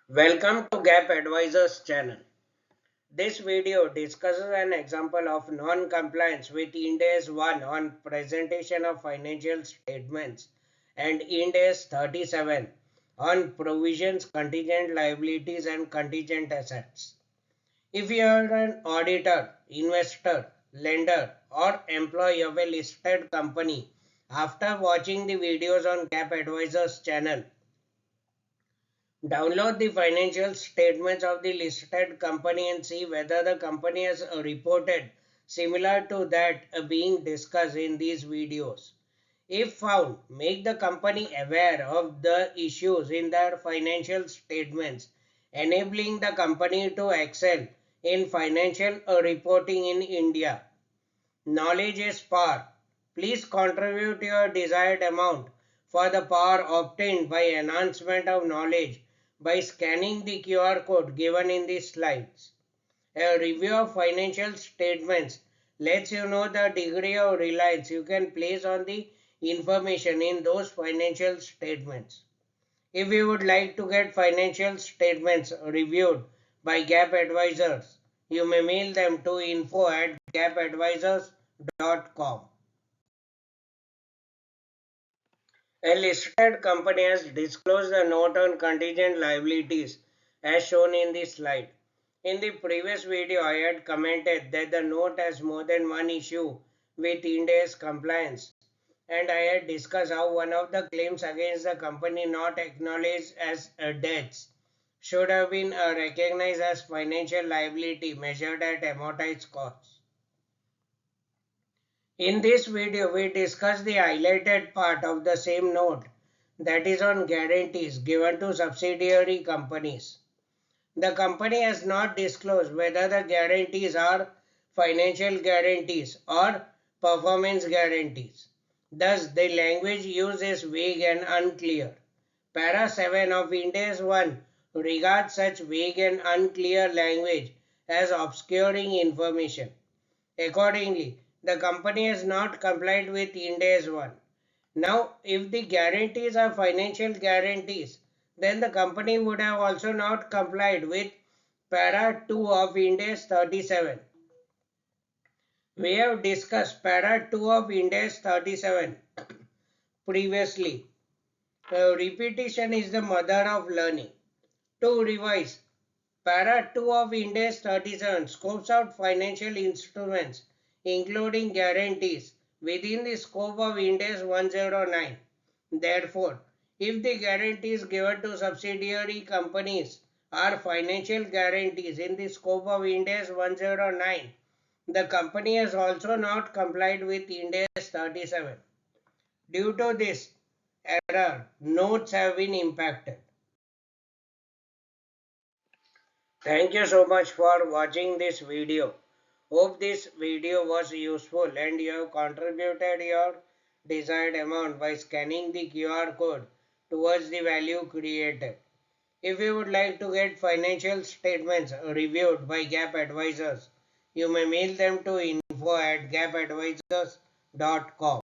Welcome to GAAP Advisors channel. This video discusses an example of non-compliance with Ind AS 1 on presentation of financial statements and Ind AS 37 on provisions, contingent liabilities and contingent assets. If you are an auditor, investor, lender or employee of a listed company, after watching the videos on GAAP Advisors channel, download the financial statements of the listed company and see whether the company has reported similar to that being discussed in these videos. If found, make the company aware of the issues in their financial statements, enabling the company to excel in financial reporting in India. Knowledge is power. Please contribute your desired amount for the power obtained by enhancement of knowledge by scanning the QR code given in the slides. A review of financial statements lets you know the degree of reliance you can place on the information in those financial statements. If you would like to get financial statements reviewed by GAAP advisors, you may mail them to info@gapadvisors.com. A listed company has disclosed a note on contingent liabilities as shown in the slide. In the previous video, I had commented that the note has more than one issue with Ind AS compliance, and I had discussed how one of the claims against the company not acknowledged as debts should have been recognized as financial liability measured at amortized costs. In this video, we discuss the highlighted part of the same note, that is on guarantees given to subsidiary companies. The company has not disclosed whether the guarantees are financial guarantees or performance guarantees. Thus, the language used is vague and unclear. Para 7 of Ind AS 1 regards such vague and unclear language as obscuring information. Accordingly, the company has not complied with Ind AS 1. Now, if the guarantees are financial guarantees, then the company would have also not complied with Para 2 of Ind AS 37. We have discussed Para 2 of Ind AS 37 previously. Repetition is the mother of learning. To revise, Para 2 of Ind AS 37 scopes out financial instruments including guarantees within the scope of Ind AS 109. Therefore, if the guarantees given to subsidiary companies are financial guarantees in the scope of Ind AS 109, the company has also not complied with Ind AS 37. Due to this error, notes have been impacted. Thank you so much for watching this video. Hope this video was useful and you have contributed your desired amount by scanning the QR code towards the value created. If you would like to get financial statements reviewed by GAAP advisors, you may mail them to info@gapadvisors.com.